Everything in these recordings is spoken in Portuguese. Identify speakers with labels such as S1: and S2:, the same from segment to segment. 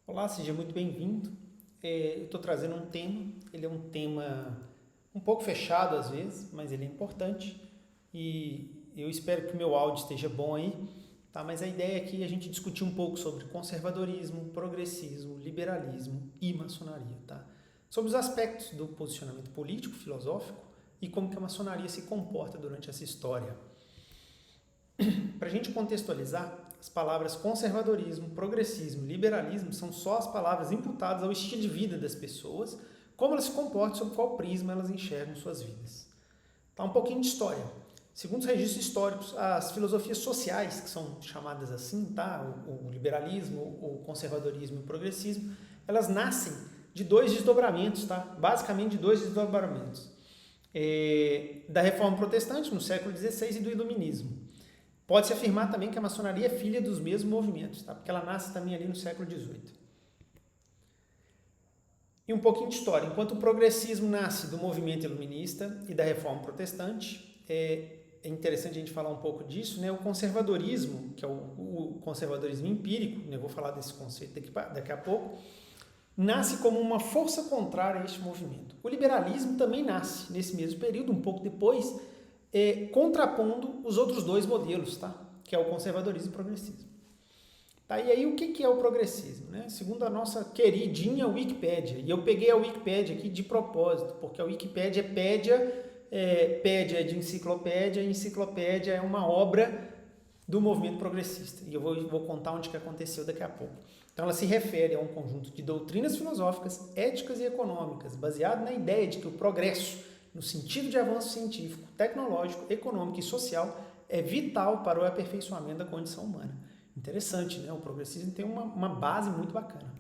S1: Olá, seja muito bem-vindo. Eu estou trazendo um tema, ele é um tema um pouco fechado às vezes, mas ele é importante e eu espero que o meu áudio esteja bom aí, tá? Mas a ideia aqui é a gente discutir um pouco sobre conservadorismo, progressismo, liberalismo e maçonaria, tá? Sobre os aspectos do posicionamento político, filosófico e como que a maçonaria se comporta durante essa história. Para a gente contextualizar, as palavras conservadorismo, progressismo, liberalismo são só as palavras imputadas ao estilo de vida das pessoas, como elas se comportam, sob qual prisma elas enxergam suas vidas. Tá, um pouquinho de história. Segundo os registros históricos, as filosofias sociais, que são chamadas assim, tá? O liberalismo, o conservadorismo e o progressismo, elas nascem de dois desdobramentos, tá? Basicamente de dois desdobramentos. Da Reforma Protestante, no século XVI, e do Iluminismo. Pode-se afirmar também que a maçonaria é filha dos mesmos movimentos, tá? Porque ela nasce também ali no século XVIII. E um pouquinho de história. Enquanto o progressismo nasce do movimento iluminista e da reforma protestante, é interessante a gente falar um pouco disso, né? O conservadorismo, que é o conservadorismo empírico, né? Eu vou falar desse conceito daqui a pouco, nasce como uma força contrária a este movimento. O liberalismo também nasce nesse mesmo período, um pouco depois, contrapondo os outros dois modelos, tá? Que é o conservadorismo e o progressismo. Tá? E aí, o que é o progressismo? Né? Segundo a nossa queridinha Wikipédia, e eu peguei a Wikipédia aqui de propósito, porque a Wikipédia é pédia é de enciclopédia, e enciclopédia é uma obra do movimento progressista. E eu vou contar onde que aconteceu daqui a pouco. Então, ela se refere a um conjunto de doutrinas filosóficas, éticas e econômicas, baseado na ideia de que o progresso, no sentido de avanço científico, tecnológico, econômico e social, é vital para o aperfeiçoamento da condição humana. Interessante, né? O progressismo tem uma base muito bacana.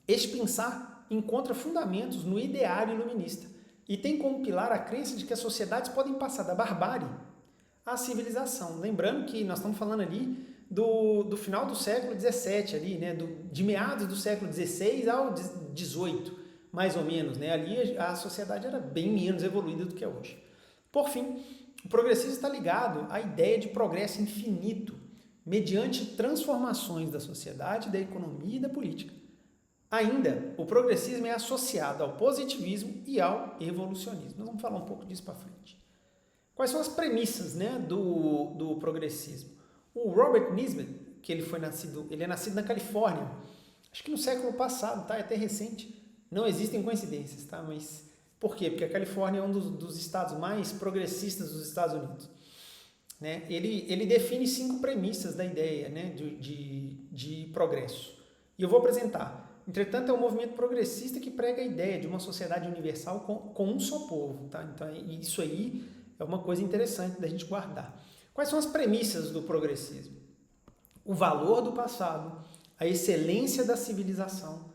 S1: Este pensar encontra fundamentos no ideário iluminista e tem como pilar a crença de que as sociedades podem passar da barbárie à civilização. Lembrando que nós estamos falando ali do final do século XVII, ali, né? De meados do século XVI ao XVIII, mais ou menos, né? Ali a sociedade era bem menos evoluída do que é hoje. Por fim, o progressismo está ligado à ideia de progresso infinito, mediante transformações da sociedade, da economia e da política. Ainda, o progressismo é associado ao positivismo e ao evolucionismo. Nós vamos falar um pouco disso para frente. Quais são as premissas, né, do progressismo? O Robert Nisbet, que ele é nascido na Califórnia, acho que no século passado, tá? É até recente. Não existem coincidências, tá? Mas por quê? Porque a Califórnia é um dos estados mais progressistas dos Estados Unidos. Né? Ele define 5 premissas da ideia, né, de progresso. E eu vou apresentar. Entretanto, é um movimento progressista que prega a ideia de uma sociedade universal com um só povo. Tá? Então, isso aí é uma coisa interessante da gente guardar. Quais são as premissas do progressismo? O valor do passado, a excelência da civilização,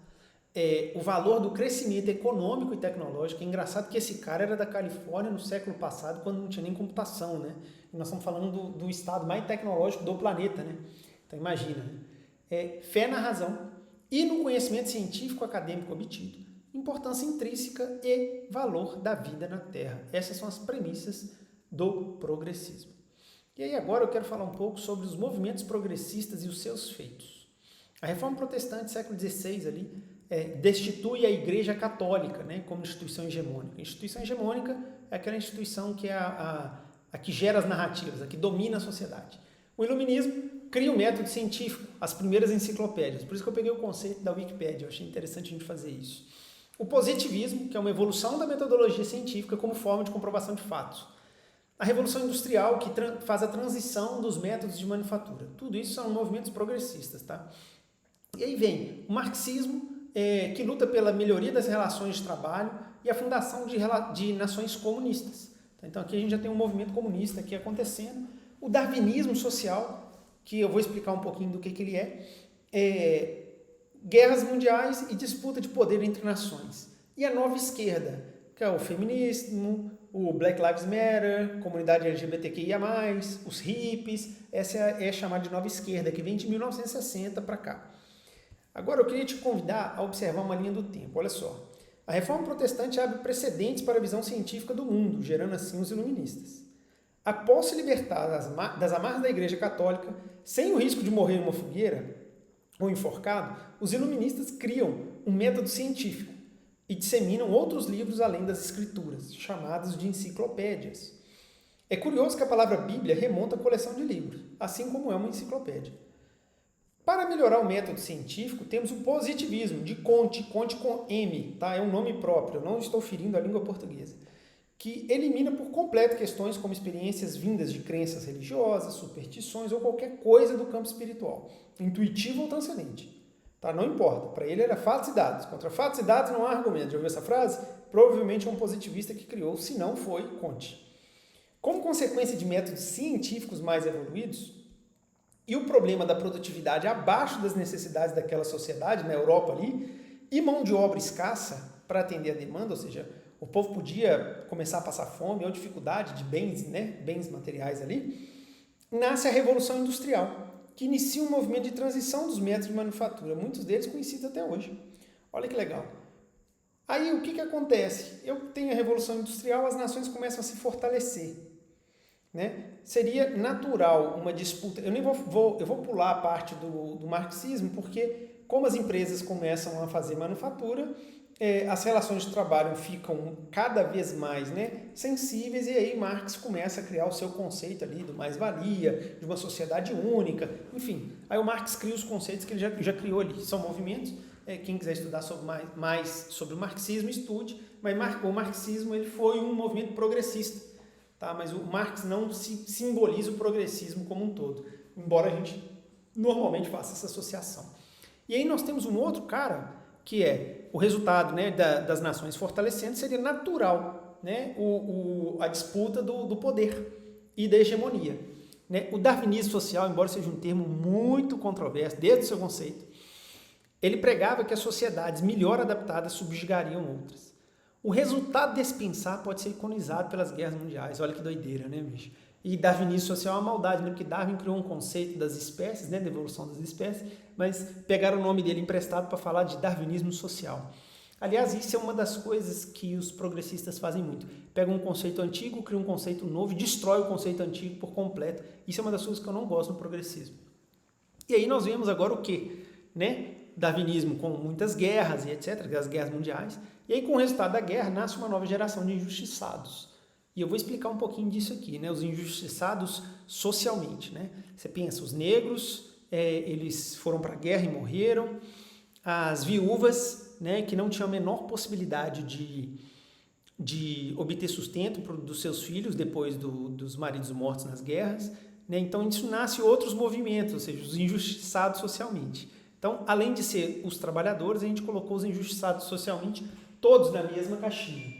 S1: o valor do crescimento econômico e tecnológico. É engraçado que esse cara era da Califórnia no século passado, quando não tinha nem computação, né? E nós estamos falando do estado mais tecnológico do planeta, né? Então imagina, né? Fé na razão e no conhecimento científico acadêmico obtido, importância intrínseca e valor da vida na Terra. Essas são as premissas do progressismo. E aí agora eu quero falar um pouco sobre os movimentos progressistas e os seus feitos. A Reforma Protestante, século XVI, ali, destitui a Igreja Católica, né, como instituição hegemônica. A instituição hegemônica é aquela instituição que é a que gera as narrativas, a que domina a sociedade. O Iluminismo cria o método científico, as primeiras enciclopédias. Por isso que eu peguei o conceito da Wikipédia, eu achei interessante a gente fazer isso. O positivismo, que é uma evolução da metodologia científica como forma de comprovação de fatos. A Revolução Industrial, que faz a transição dos métodos de manufatura. Tudo isso são movimentos progressistas, tá? E aí vem o marxismo, que luta pela melhoria das relações de trabalho e a fundação de nações comunistas. Então aqui a gente já tem um movimento comunista aqui acontecendo. O darwinismo social, que eu vou explicar um pouquinho do que ele é guerras mundiais e disputa de poder entre nações. E a nova esquerda, que é o feminismo, o Black Lives Matter, comunidade LGBTQIA+, os hippies, essa é chamada de nova esquerda, que vem de 1960 para cá. Agora eu queria te convidar a observar uma linha do tempo. Olha só. A Reforma Protestante abre precedentes para a visão científica do mundo, gerando assim os iluministas. Após se libertar das amarras da Igreja Católica, sem o risco de morrer em uma fogueira, ou enforcado, os iluministas criam um método científico e disseminam outros livros além das escrituras, chamados de enciclopédias. É curioso que a palavra Bíblia remonta à coleção de livros, assim como é uma enciclopédia. Para melhorar o método científico, temos o positivismo, de Comte com M, tá? É um nome próprio, eu não estou ferindo a língua portuguesa, que elimina por completo questões como experiências vindas de crenças religiosas, superstições ou qualquer coisa do campo espiritual, intuitivo ou transcendente. Tá? Não importa, para ele era fatos e dados. Contra fatos e dados não há argumento. Já ouviu essa frase? Provavelmente é um positivista que criou, se não foi Comte. Como consequência de métodos científicos mais evoluídos, e o problema da produtividade abaixo das necessidades daquela sociedade, na Europa ali, e mão de obra escassa para atender a demanda, ou seja, o povo podia começar a passar fome ou dificuldade de bens, né, bens materiais ali, nasce a Revolução Industrial, que inicia um movimento de transição dos métodos de manufatura, muitos deles conhecidos até hoje. Olha que legal. Aí o que acontece? Eu tenho a Revolução Industrial, as nações começam a se fortalecer. Né? Seria natural uma disputa. Eu nem vou pular a parte do marxismo, porque como as empresas começam a fazer manufatura, as relações de trabalho ficam cada vez mais, né, sensíveis, e aí Marx começa a criar o seu conceito ali do mais-valia, de uma sociedade única, enfim. Aí o Marx cria os conceitos que ele já criou ali, são movimentos. Quem quiser estudar mais sobre o marxismo, estude, mas o marxismo ele foi um movimento progressista. Tá? Mas o Marx não simboliza o progressismo como um todo, embora a gente normalmente faça essa associação. E aí nós temos um outro cara, que é o resultado, né, das nações fortalecendo, seria natural, né, a disputa do poder e da hegemonia. Né? O darwinismo social, embora seja um termo muito controverso, desde o seu conceito, ele pregava que as sociedades melhor adaptadas subjugariam outras. O resultado desse pensar pode ser iconizado pelas guerras mundiais. Olha que doideira, né, bicho? E darwinismo social é uma maldade, né? Porque Darwin criou um conceito das espécies, né, da evolução das espécies, mas pegaram o nome dele emprestado para falar de darwinismo social. Aliás, isso é uma das coisas que os progressistas fazem muito. Pegam um conceito antigo, criam um conceito novo e destrói o conceito antigo por completo. Isso é uma das coisas que eu não gosto no progressismo. E aí nós vemos agora o quê? Né? Darwinismo com muitas guerras e etc., as guerras mundiais. E aí, com o resultado da guerra, nasce uma nova geração de injustiçados. E eu vou explicar um pouquinho disso aqui, né? Os injustiçados socialmente, né? Você pensa, os negros, eles foram para a guerra e morreram. As viúvas, né, que não tinham a menor possibilidade de obter sustento dos seus filhos depois dos maridos mortos nas guerras. Né? Então, isso nasce outros movimentos, ou seja, os injustiçados socialmente. Então, além de ser os trabalhadores, a gente colocou os injustiçados socialmente todos na mesma caixinha.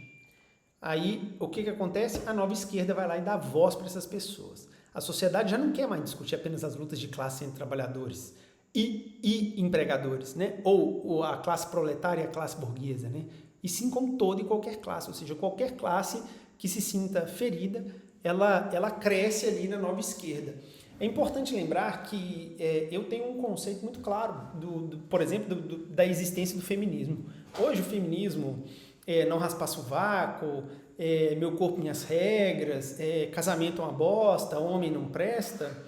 S1: Aí, o que acontece? A nova esquerda vai lá e dá voz para essas pessoas. A sociedade já não quer mais discutir apenas as lutas de classe entre trabalhadores e empregadores, né? Ou a classe proletária e a classe burguesa, né? E sim com toda e qualquer classe, ou seja, qualquer classe que se sinta ferida, ela cresce ali na nova esquerda. É importante lembrar que eu tenho um conceito muito claro, por exemplo, da existência do feminismo. Hoje o feminismo não raspar sovaco, meu corpo, minhas regras, casamento é uma bosta, homem não presta,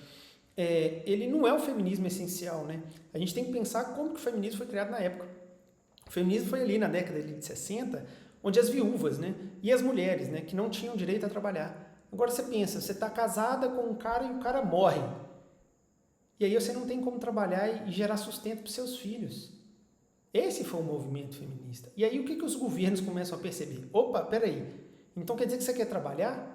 S1: ele não é o feminismo essencial, né? A gente tem que pensar como que o feminismo foi criado na época. O feminismo foi ali na década de 60, onde as viúvas, né, e as mulheres, né, que não tinham direito a trabalhar. Agora você pensa, você está casada com um cara e o cara morre. E aí você não tem como trabalhar e gerar sustento para os seus filhos. Esse foi o movimento feminista. E aí o que os governos começam a perceber? Opa, peraí, então quer dizer que você quer trabalhar?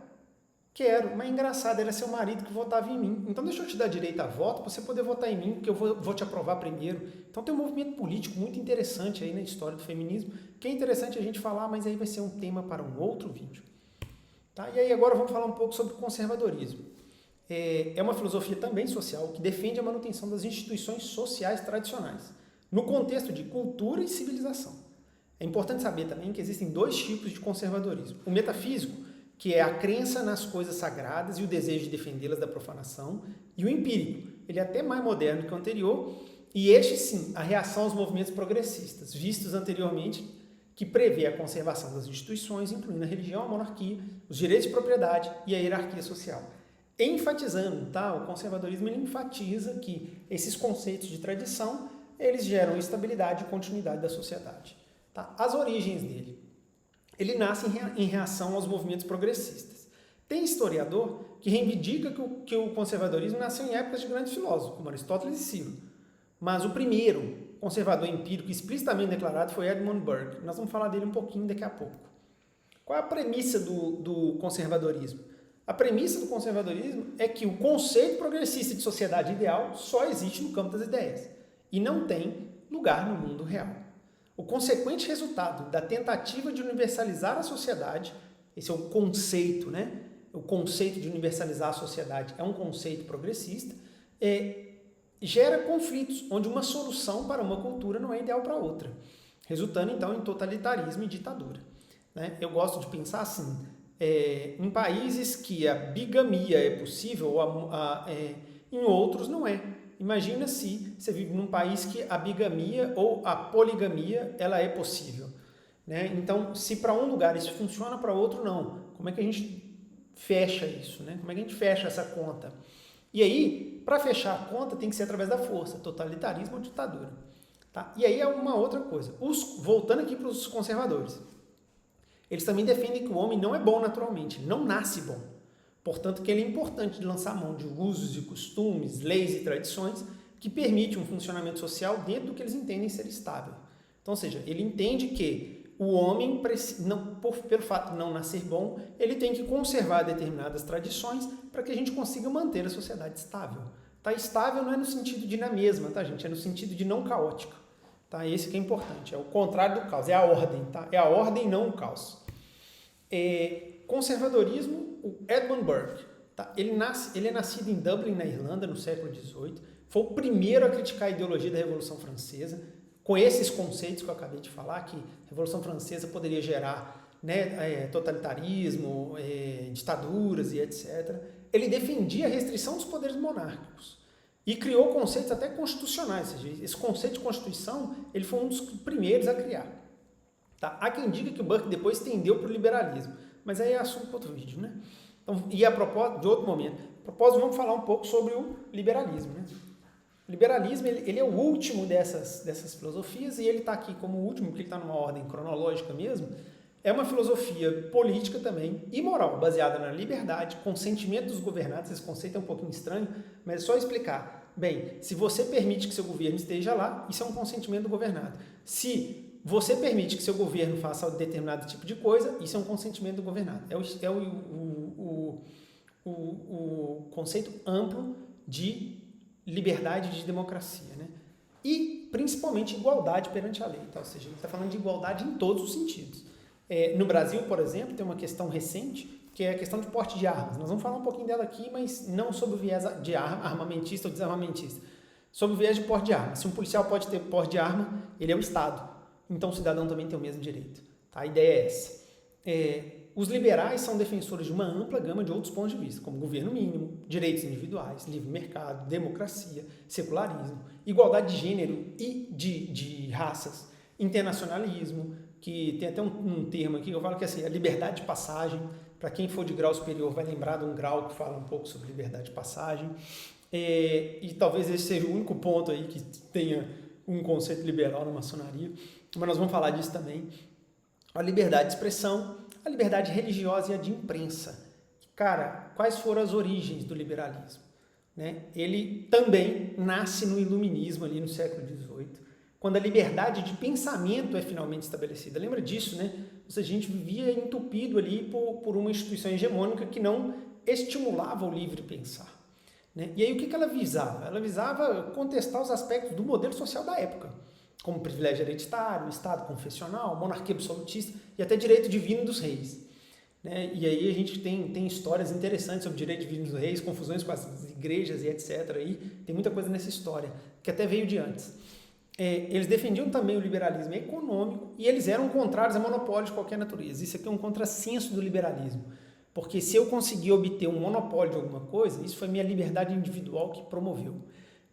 S1: Quero, mas engraçado, era seu marido que votava em mim. Então deixa eu te dar direito a voto para você poder votar em mim, porque eu vou te aprovar primeiro. Então tem um movimento político muito interessante aí na história do feminismo, que é interessante a gente falar, mas aí vai ser um tema para um outro vídeo. Tá? E aí agora vamos falar um pouco sobre o conservadorismo. É uma filosofia também social que defende a manutenção das instituições sociais tradicionais, no contexto de cultura e civilização. É importante saber também que existem dois tipos de conservadorismo. O metafísico, que é a crença nas coisas sagradas e o desejo de defendê-las da profanação, e o empírico, ele é até mais moderno que o anterior, e este sim, a reação aos movimentos progressistas, vistos anteriormente, que prevê a conservação das instituições, incluindo a religião, a monarquia, os direitos de propriedade e a hierarquia social. Enfatizando, tá? O conservadorismo ele enfatiza que esses conceitos de tradição eles geram estabilidade e continuidade da sociedade. Tá? As origens dele. Ele nasce em reação aos movimentos progressistas. Tem historiador que reivindica que o conservadorismo nasceu em épocas de grandes filósofos, como Aristóteles e Ciro. Mas o primeiro conservador empírico explicitamente declarado foi Edmund Burke. Nós vamos falar dele um pouquinho daqui a pouco. Qual é a premissa do conservadorismo? A premissa do conservadorismo é que o conceito progressista de sociedade ideal só existe no campo das ideias e não tem lugar no mundo real. O consequente resultado da tentativa de universalizar a sociedade, esse é o conceito, né? O conceito de universalizar a sociedade é um conceito progressista, gera conflitos, onde uma solução para uma cultura não é ideal para outra, resultando então em totalitarismo e ditadura. Né? Eu gosto de pensar assim, em países que a bigamia é possível, em outros não é. Imagina se você vive num país que a bigamia ou a poligamia ela é possível. Né? Então, se para um lugar isso funciona, para outro não. Como é que a gente fecha isso? Né? Como é que a gente fecha essa conta? E aí, para fechar a conta, tem que ser através da força, totalitarismo ou ditadura. Tá? E aí é uma outra coisa. Voltando aqui para os conservadores. Eles também defendem que o homem não é bom naturalmente, não nasce bom. Portanto, que ele é importante de lançar mão de usos e costumes, leis e tradições que permitem um funcionamento social dentro do que eles entendem ser estável. Então, ou seja, ele entende que o homem, pelo fato de não nascer bom, ele tem que conservar determinadas tradições para que a gente consiga manter a sociedade estável. Tá? Estável não é no sentido de na mesma, tá, gente? É no sentido de não caótica. Tá? Esse que é importante. É o contrário do caos, é a ordem. Tá? É a ordem, não o caos. Conservadorismo, o Edmund Burke. Tá? Ele é nascido em Dublin, na Irlanda, no século XVIII. Foi o primeiro a criticar a ideologia da Revolução Francesa, com esses conceitos que eu acabei de falar, que a Revolução Francesa poderia gerar, né, totalitarismo, ditaduras e etc. Ele defendia a restrição dos poderes monárquicos e criou conceitos até constitucionais. Ou seja, esse conceito de Constituição ele foi um dos primeiros a criar. Tá? Há quem diga que o Burke depois tendeu para o liberalismo, mas aí é assunto para outro vídeo. Né? Então, e a propósito, de outro momento, a propósito, vamos falar um pouco sobre o liberalismo. Né? O liberalismo ele é o último dessas filosofias e ele está aqui como o último, porque ele está numa ordem cronológica mesmo. É uma filosofia política também e moral, baseada na liberdade, consentimento dos governados. Esse conceito é um pouquinho estranho, mas é só explicar. Bem, se você permite que seu governo esteja lá, isso é um consentimento do governado. Se você permite que seu governo faça determinado tipo de coisa, isso é um consentimento do governado. É o conceito amplo de liberdade e de democracia. Né? E, principalmente, igualdade perante a lei. Tá? Ou seja, ele está falando de igualdade em todos os sentidos. No Brasil, por exemplo, tem uma questão recente, que é a questão de porte de armas. Nós vamos falar um pouquinho dela aqui, mas não sobre o viés de armamentista ou desarmamentista. Sobre o viés de porte de arma. Se um policial pode ter porte de arma, ele é o Estado. Então o cidadão também tem o mesmo direito. Tá? A ideia é essa. Os liberais são defensores de uma ampla gama de outros pontos de vista, como governo mínimo, direitos individuais, livre mercado, democracia, secularismo, igualdade de gênero e de raças, internacionalismo, que tem até um termo aqui que eu falo que é assim, a liberdade de passagem. Para quem for de grau superior vai lembrar de um grau que fala um pouco sobre liberdade de passagem. E talvez esse seja o único ponto aí que tenha um conceito liberal na maçonaria, mas nós vamos falar disso também. A liberdade de expressão, a liberdade religiosa e a de imprensa. Cara, quais foram as origens do liberalismo? Né? Ele também nasce no iluminismo ali no século XVIII, quando a liberdade de pensamento é finalmente estabelecida. Lembra disso, né? Ou seja, a gente vivia entupido ali por uma instituição hegemônica que não estimulava o livre pensar. Né? E aí o que ela visava? Ela visava contestar os aspectos do modelo social da época, como privilégio hereditário, Estado confessional, monarquia absolutista e até direito divino dos reis. Né? E aí a gente tem histórias interessantes sobre direito divino dos reis, confusões com as igrejas e etc. Aí, tem muita coisa nessa história, que até veio de antes. Eles defendiam também o liberalismo econômico e eles eram contrários a monopólio de qualquer natureza. Isso aqui é um contrassenso do liberalismo. Porque se eu conseguir obter um monopólio de alguma coisa, isso foi minha liberdade individual que promoveu.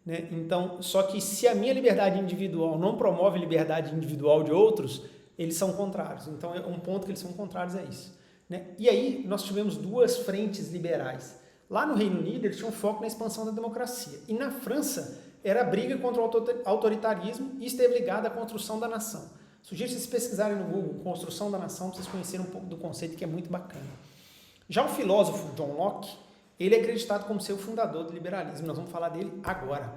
S1: Né? Então, só que se a minha liberdade individual não promove a liberdade individual de outros, eles são contrários. Então, um ponto que eles são contrários é isso. Né? E aí, nós tivemos duas frentes liberais. Lá no Reino Unido, eles tinham foco na expansão da democracia. E na França, era a briga contra o autoritarismo e esteve ligada à construção da nação. Sugiro vocês pesquisarem no Google Construção da Nação, para vocês conhecerem um pouco do conceito, que é muito bacana. Já o filósofo John Locke, ele é acreditado como ser o fundador do liberalismo. Nós vamos falar dele agora.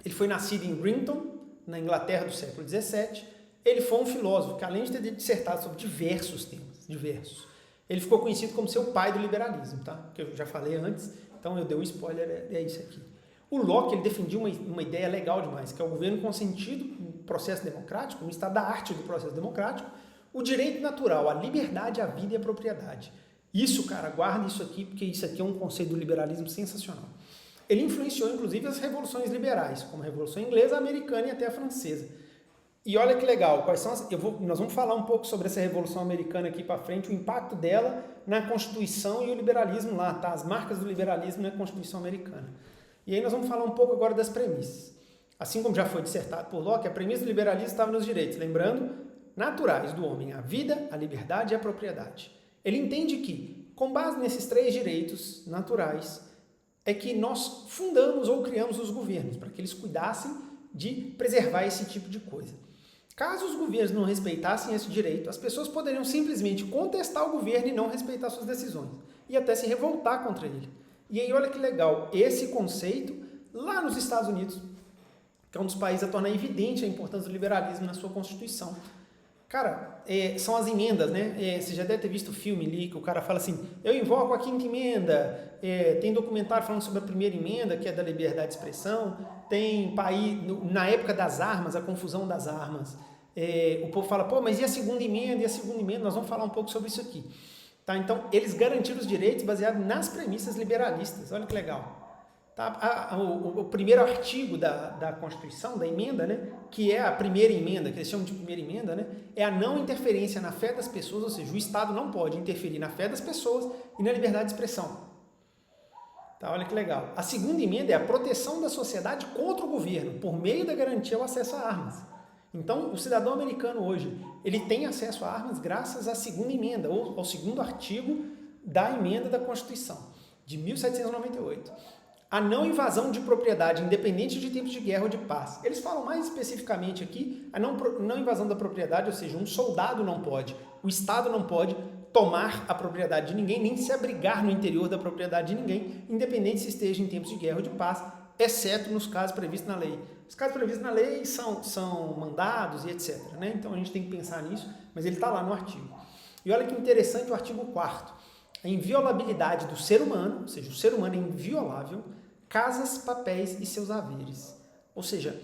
S1: Ele foi nascido em Brinton, na Inglaterra do século XVII. Ele foi um filósofo que, além de ter dissertado sobre diversos temas, ele ficou conhecido como ser o pai do liberalismo, tá? Que eu já falei antes, então eu dei um spoiler, é isso aqui. O Locke, ele defendia uma ideia legal demais, que é o governo consentido no processo democrático, no estado da arte do processo democrático, o direito natural, a liberdade, a vida e a propriedade. Isso, cara, guarda isso aqui, porque isso aqui é um conceito do liberalismo sensacional. Ele influenciou, inclusive, as revoluções liberais, como a Revolução Inglesa, a Americana e até a Francesa. E olha que legal, quais são nós vamos falar um pouco sobre essa Revolução Americana aqui para frente, o impacto dela na Constituição e o liberalismo lá, tá? As marcas do liberalismo na Constituição Americana. E aí nós vamos falar um pouco agora das premissas. Assim como já foi dissertado por Locke, a premissa do liberalismo estava nos direitos, lembrando, naturais do homem, a vida, a liberdade e a propriedade. Ele entende que, com base nesses 3 direitos naturais, é que nós fundamos ou criamos os governos, para que eles cuidassem de preservar esse tipo de coisa. Caso os governos não respeitassem esse direito, as pessoas poderiam simplesmente contestar o governo e não respeitar suas decisões, e até se revoltar contra ele. E aí olha que legal, esse conceito, lá nos Estados Unidos, que é um dos países a tornar evidente a importância do liberalismo na sua Constituição. Cara, são as emendas, né? Você já deve ter visto o filme ali, que o cara fala assim, eu invoco a 5ª emenda, tem documentário falando sobre a 1ª emenda, que é da liberdade de expressão, tem país, na época das armas, a confusão das armas, o povo fala, pô, mas e a 2ª emenda, e a 2ª emenda? Nós vamos falar um pouco sobre isso aqui. Tá? Então, eles garantiram os direitos baseados nas premissas liberalistas, olha que legal. Tá? O primeiro artigo da Constituição, da emenda, né, que é a 1ª emenda, que eles chamam de 1ª emenda, né, é a não interferência na fé das pessoas, ou seja, o Estado não pode interferir na fé das pessoas e na liberdade de expressão. Tá? Olha que legal. A 2ª emenda é a proteção da sociedade contra o governo, por meio da garantia ao acesso a armas. Então, o cidadão americano hoje, ele tem acesso a armas graças à 2ª emenda, ou ao 2º artigo da emenda da Constituição, de 1798. A não invasão de propriedade, independente de tempos de guerra ou de paz. Eles falam mais especificamente aqui, a não invasão da propriedade, ou seja, um soldado não pode, o Estado não pode tomar a propriedade de ninguém, nem se abrigar no interior da propriedade de ninguém, independente se esteja em tempos de guerra ou de paz, exceto nos casos previstos na lei. Os casos previstos na lei são mandados e etc. Né? Então a gente tem que pensar nisso, mas ele está lá no artigo. E olha que interessante o artigo 4º. A inviolabilidade do ser humano, ou seja, o ser humano é inviolável, casas, papéis e seus haveres. Ou seja,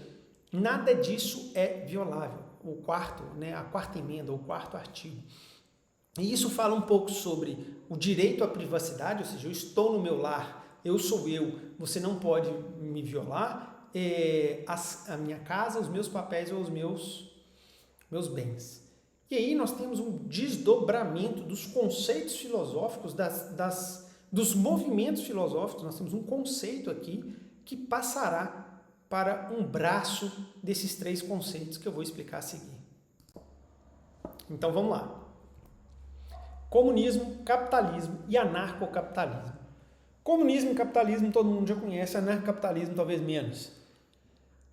S1: nada disso é violável. O quarto, né, a 4ª emenda, o 4º artigo. E isso fala um pouco sobre o direito à privacidade, ou seja, eu estou no meu lar, eu sou eu, você não pode me violar, a minha casa, os meus papéis ou os meus bens. E aí nós temos um desdobramento dos conceitos filosóficos, dos movimentos filosóficos. Nós temos um conceito aqui que passará para um braço desses 3 conceitos que eu vou explicar a seguir. Então vamos lá. Comunismo, capitalismo e anarcocapitalismo. Comunismo e capitalismo todo mundo já conhece, anarcocapitalismo talvez menos.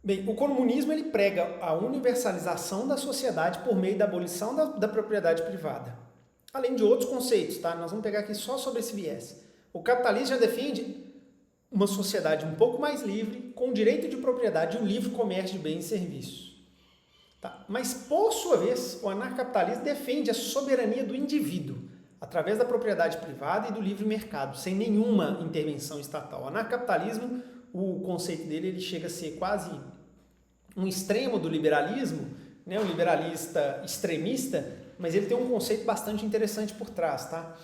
S1: Bem, o comunismo ele prega a universalização da sociedade por meio da abolição da propriedade privada. Além de outros conceitos, tá? Nós vamos pegar aqui só sobre esse viés. O capitalismo já defende uma sociedade um pouco mais livre, com direito de propriedade e um livre comércio de bens e serviços. Tá? Mas, por sua vez, o anarcapitalismo defende a soberania do indivíduo, através da propriedade privada e do livre mercado, sem nenhuma intervenção estatal. O anarcapitalismo, o conceito dele, ele chega a ser quase um extremo do liberalismo, né? Um liberalista extremista, mas ele tem um conceito bastante interessante por trás, tá?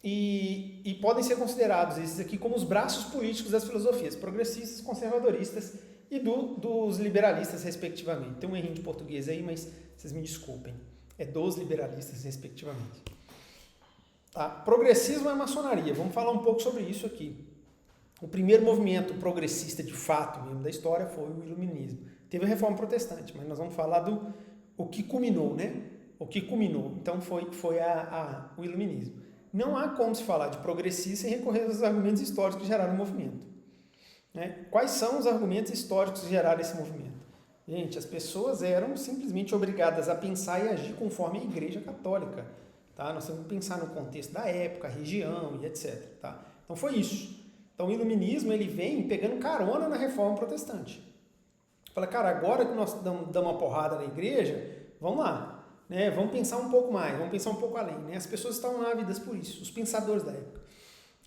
S1: E podem ser considerados esses aqui como os braços políticos das filosofias progressistas, conservadoristas e dos liberalistas, respectivamente. Tem um errinho de português aí, mas vocês me desculpem. É dos liberalistas, respectivamente. Tá? Progressismo é maçonaria. Vamos falar um pouco sobre isso aqui. O primeiro movimento progressista, de fato, mesmo da história, foi o iluminismo. Teve a Reforma Protestante, mas nós vamos falar o que culminou, né? O que culminou. Então, foi o iluminismo. Não há como se falar de progressista sem recorrer aos argumentos históricos que geraram o movimento. Né? Quais são os argumentos históricos que geraram esse movimento? Gente, as pessoas eram simplesmente obrigadas a pensar e agir conforme a Igreja Católica. Tá? Nós temos que pensar no contexto da época, região e etc. Tá? Então foi isso. Então o iluminismo ele vem pegando carona na Reforma Protestante. Fala, cara, agora que nós damos uma porrada na igreja, vamos lá, né? Vamos pensar um pouco mais, vamos pensar um pouco além. Né? As pessoas estavam ávidas por isso, os pensadores da época.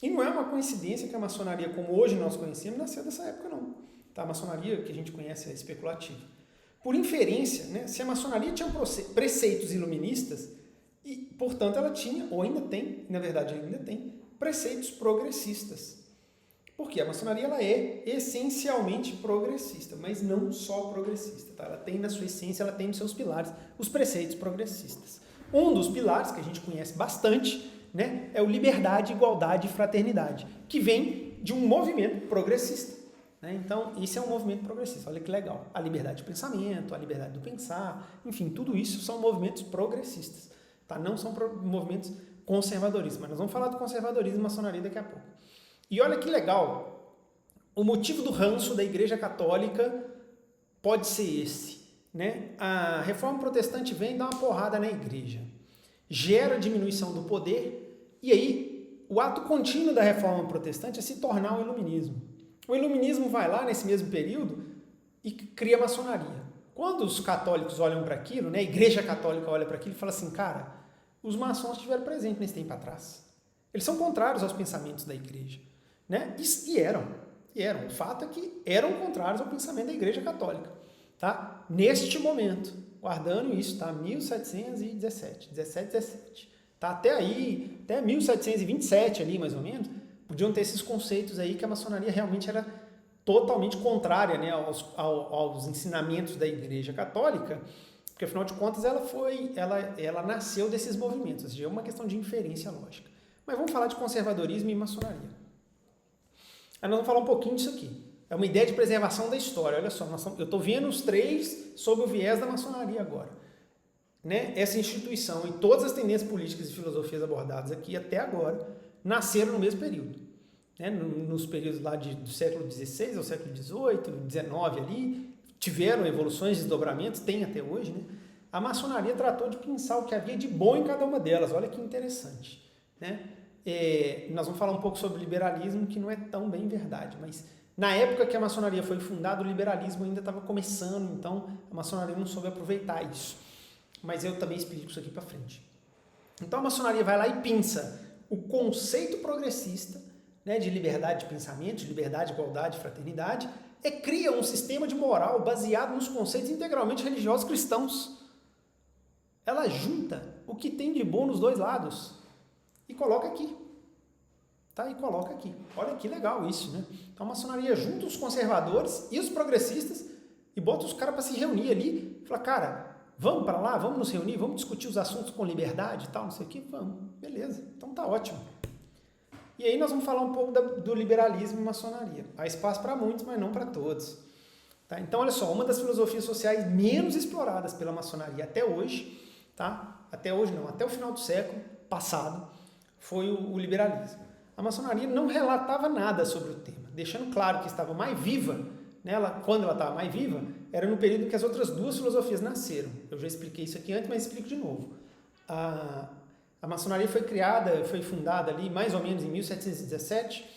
S1: E não é uma coincidência que a maçonaria, como hoje nós conhecemos, nasceu dessa época, não. Tá? A maçonaria que a gente conhece é especulativa. Por inferência, né? Se a maçonaria tinha preceitos iluministas, e, portanto, ela tinha, ou ainda tem, na verdade ainda tem, preceitos progressistas. Porque a maçonaria ela é essencialmente progressista, mas não só progressista. Tá? Ela tem na sua essência, ela tem nos seus pilares os preceitos progressistas. Um dos pilares que a gente conhece bastante, né, é o liberdade, igualdade e fraternidade, que vem de um movimento progressista. Né? Então, esse é um movimento progressista. Olha que legal. A liberdade de pensamento, a liberdade do pensar, enfim, tudo isso são movimentos progressistas. Tá? Não são movimentos conservadoristas, mas nós vamos falar do conservadorismo e maçonaria daqui a pouco. E olha que legal, o motivo do ranço da Igreja Católica pode ser esse. Né? A Reforma Protestante vem dar uma porrada na Igreja, gera diminuição do poder, e aí o ato contínuo da Reforma Protestante é se tornar o Iluminismo. O Iluminismo vai lá nesse mesmo período e cria a maçonaria. Quando os católicos olham para aquilo, né, a Igreja Católica olha para aquilo e fala assim, cara, os maçons estiveram presentes nesse tempo atrás. Eles são contrários aos pensamentos da Igreja. Né? E eram. O fato é que eram contrários ao pensamento da Igreja Católica. Tá? Neste momento, guardando isso, tá? 17. Tá? Até aí, até 1727 ali, mais ou menos, podiam ter esses conceitos aí que a maçonaria realmente era totalmente contrária, né, aos ensinamentos da Igreja Católica, porque afinal de contas ela nasceu desses movimentos, ou seja, é uma questão de inferência lógica. Mas vamos falar de conservadorismo e maçonaria. Aí nós vamos falar um pouquinho disso aqui. É uma ideia de preservação da história. Olha só, eu estou vendo os três sob o viés da maçonaria agora. Né? Essa instituição e todas as tendências políticas e filosofias abordadas aqui até agora nasceram no mesmo período. Né? Nos períodos lá do século XVI ao século XVIII, XIX ali, tiveram evoluções, desdobramentos, tem até hoje. Né? A maçonaria tratou de pensar o que havia de bom em cada uma delas. Olha que interessante. Né? Nós vamos falar um pouco sobre liberalismo, que não é tão bem verdade, mas na época que a maçonaria foi fundada, o liberalismo ainda estava começando, então a maçonaria não soube aproveitar isso. Mas eu também explico isso aqui para frente. Então a maçonaria vai lá e pensa o conceito progressista, né, de liberdade de pensamento, de liberdade, igualdade, fraternidade, e cria um sistema de moral baseado nos conceitos integralmente religiosos cristãos. Ela junta o que tem de bom nos dois lados. E coloca aqui. Tá? E coloca aqui. Olha que legal isso, né? Então a maçonaria junta os conservadores e os progressistas e bota os caras para se reunir ali e fala, cara, vamos para lá, vamos nos reunir, vamos discutir os assuntos com liberdade e tal, não sei o que, vamos. Beleza, então tá ótimo. E aí nós vamos falar um pouco do liberalismo e maçonaria. Há espaço para muitos, mas não para todos. Tá? Então olha só, uma das filosofias sociais menos exploradas pela maçonaria até hoje, tá? Até hoje não, até o final do século passado, foi o liberalismo. A maçonaria não relatava nada sobre o tema, deixando claro que estava mais viva, né? Quando ela estava mais viva, era no período que as outras duas filosofias nasceram. Eu já expliquei isso aqui antes, mas explico de novo. A maçonaria foi fundada ali mais ou menos em 1717,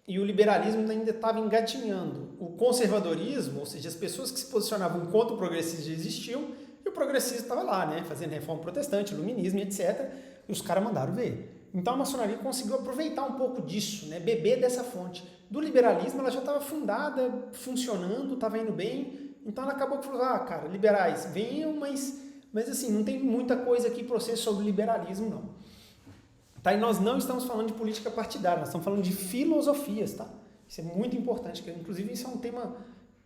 S1: e o liberalismo ainda estava engatinhando. O conservadorismo, ou seja, as pessoas que se posicionavam contra o progressismo já existiam, e o progressismo estava lá, né? Fazendo reforma protestante, iluminismo, etc., e os caras mandaram ver. Então a maçonaria conseguiu aproveitar um pouco disso, né? Beber dessa fonte. Do liberalismo ela já estava fundada, funcionando, estava indo bem, então ela acabou falando, cara, liberais, venham, mas assim, não tem muita coisa aqui para vocês sobre liberalismo, não. Tá? E nós não estamos falando de política partidária, nós estamos falando de filosofias, tá? Isso é muito importante, que inclusive isso é um tema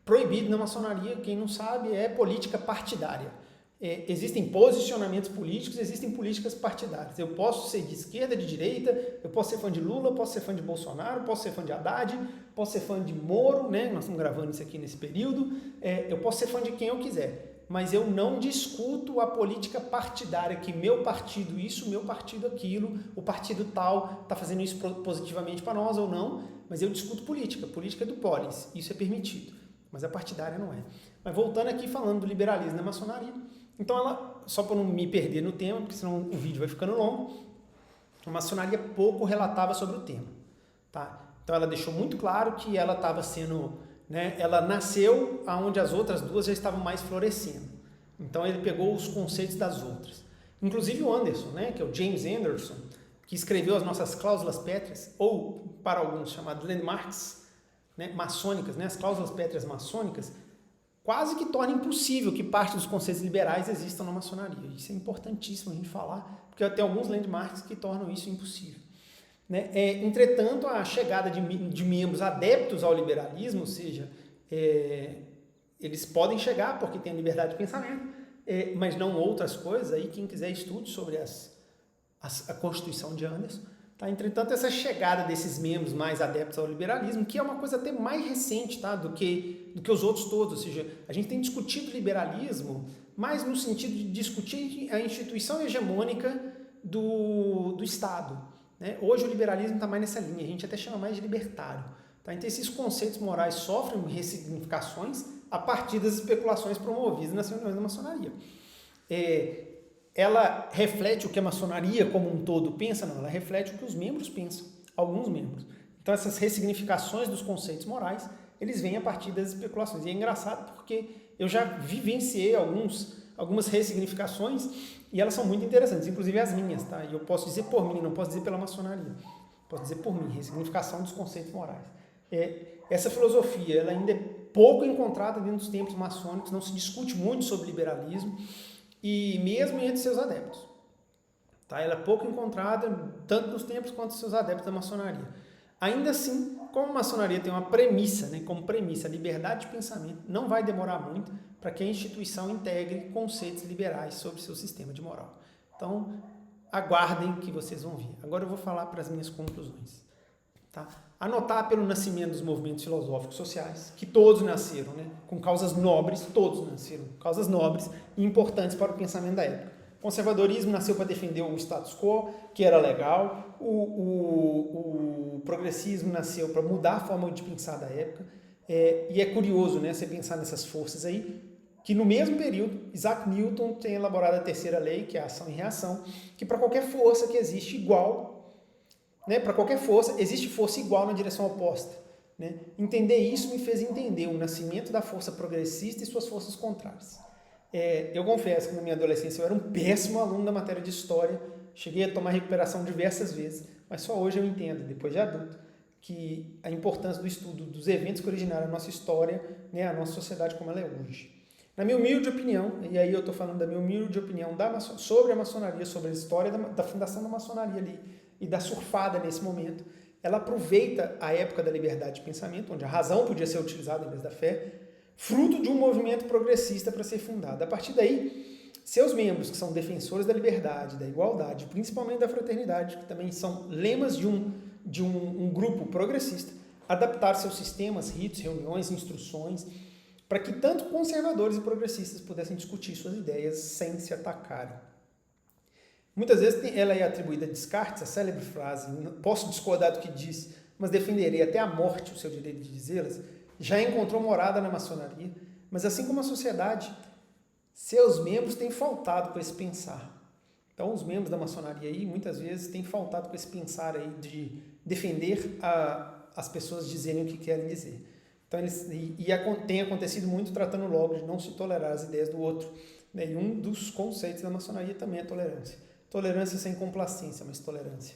S1: proibido na maçonaria, quem não sabe, é política partidária. Existem posicionamentos políticos, existem políticas partidárias. Eu posso ser de esquerda, de direita, eu posso ser fã de Lula, posso ser fã de Bolsonaro, posso ser fã de Haddad, posso ser fã de Moro, né? Nós estamos gravando isso aqui nesse período. Eu posso ser fã de quem eu quiser, mas eu não discuto a política partidária, que meu partido isso, meu partido aquilo, o partido tal está fazendo isso positivamente para nós ou não. mas eu discuto política, política do polis, isso é permitido, mas a partidária não é. Mas voltando aqui falando do liberalismo na maçonaria, então ela, só para não me perder no tema, porque senão o vídeo vai ficando longo, a maçonaria pouco relatava sobre o tema, tá? Então ela deixou muito claro que ela estava sendo, né, ela nasceu aonde as outras duas já estavam mais florescendo. Então ele pegou os conceitos das outras. Inclusive o Anderson, né, que é o James Anderson, que escreveu as nossas cláusulas pétreas, ou para alguns chamadas landmarks, né, maçônicas, né, as cláusulas pétreas maçônicas, quase que torna impossível que parte dos conceitos liberais existam na maçonaria. Isso é importantíssimo a gente falar, porque tem alguns landmarks que tornam isso impossível. Né? Entretanto, a chegada de membros adeptos ao liberalismo, ou seja, eles podem chegar porque têm a liberdade de pensamento, mas não outras coisas, aí quem quiser estude sobre a Constituição de Anderson. Tá? Entretanto, essa chegada desses membros mais adeptos ao liberalismo, que é uma coisa até mais recente, tá? do que os outros todos, ou seja, a gente tem discutido liberalismo mais no sentido de discutir a instituição hegemônica do Estado. Né? Hoje o liberalismo está mais nessa linha, a gente até chama mais de libertário. Tá? Então esses conceitos morais sofrem ressignificações a partir das especulações promovidas nas reuniões da maçonaria. Ela reflete o que a maçonaria como um todo pensa? Não, ela reflete o que os membros pensam, alguns membros. Então essas ressignificações dos conceitos morais, eles vêm a partir das especulações. E é engraçado porque eu já vivenciei algumas ressignificações e elas são muito interessantes, inclusive as minhas, tá? E eu posso dizer por mim, não posso dizer pela maçonaria. Posso dizer por mim, ressignificação dos conceitos morais. Essa filosofia, ela ainda é pouco encontrada dentro dos templos maçônicos, não se discute muito sobre liberalismo, e mesmo entre seus adeptos. Tá? Ela é pouco encontrada, tanto nos templos quanto nos seus adeptos da maçonaria. Ainda assim, como a maçonaria tem uma premissa, né, como premissa, a liberdade de pensamento, não vai demorar muito para que a instituição integre conceitos liberais sobre seu sistema de moral. Então, aguardem que vocês vão ver. Agora eu vou falar para as minhas conclusões. Tá? Anotar pelo nascimento dos movimentos filosóficos sociais, que todos nasceram, né, com causas nobres, todos nasceram com causas nobres e importantes para o pensamento da época. O conservadorismo nasceu para defender o status quo, que era legal, o progressismo nasceu para mudar a forma de pensar da época, e é curioso, né, você pensar nessas forças aí, que no mesmo período, Isaac Newton tem elaborado a terceira lei, que é a ação e reação, que para qualquer força que existe igual, né, para qualquer força, existe força igual na direção oposta. Né? Entender isso me fez entender o nascimento da força progressista e suas forças contrárias. Eu confesso que na minha adolescência eu era um péssimo aluno da matéria de história, cheguei a tomar recuperação diversas vezes, mas só hoje eu entendo, depois de adulto, que a importância do estudo dos eventos que originaram a nossa história, né, a nossa sociedade como ela é hoje. Na minha humilde opinião, e aí eu estou falando da minha humilde opinião sobre a maçonaria, sobre a história da fundação da maçonaria ali, e da surfada nesse momento, ela aproveita a época da liberdade de pensamento, onde a razão podia ser utilizada em vez da fé, fruto de um movimento progressista para ser fundado. A partir daí, seus membros, que são defensores da liberdade, da igualdade, principalmente da fraternidade, que também são lemas de um grupo progressista, adaptaram seus sistemas, ritos, reuniões, instruções, para que tanto conservadores e progressistas pudessem discutir suas ideias sem se atacarem. Muitas vezes ela é atribuída a Descartes, a célebre frase, posso discordar do que diz, mas defenderei até a morte o seu direito de dizê-las, já encontrou morada na maçonaria, mas assim como a sociedade, seus membros têm faltado com esse pensar. Então os membros da maçonaria aí, muitas vezes, têm faltado com esse pensar aí de defender as pessoas dizerem o que querem dizer. Então, tem acontecido muito tratando logo de não se tolerar as ideias do outro. Né? E um dos conceitos da maçonaria também é a tolerância. Tolerância sem complacência, mas tolerância.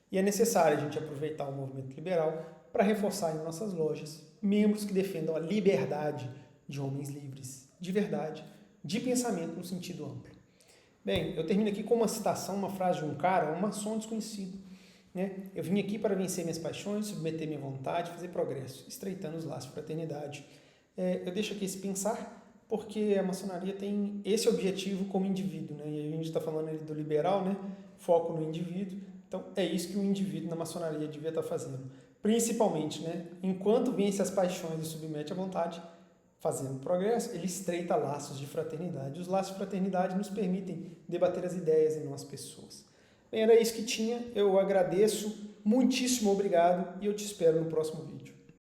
S1: E é necessário a gente aproveitar o movimento liberal para reforçar em nossas lojas membros que defendam a liberdade de homens livres, de verdade, de pensamento no sentido amplo. Bem, eu termino aqui com uma citação, uma frase de um cara, um maçom desconhecido. Né? Eu vim aqui para vencer minhas paixões, submeter minha vontade, fazer progresso, estreitando os laços de fraternidade. Eu deixo aqui esse pensar, porque a maçonaria tem esse objetivo como indivíduo, né? E a gente está falando ali do liberal, né? Foco no indivíduo. Então, é isso que o indivíduo na maçonaria devia estar fazendo. Principalmente, né? Enquanto vence as paixões e submete à vontade, fazendo progresso, ele estreita laços de fraternidade. Os laços de fraternidade nos permitem debater as ideias e não as pessoas. Bem, era isso que tinha. Eu agradeço Muitíssimo obrigado e eu te espero no próximo vídeo.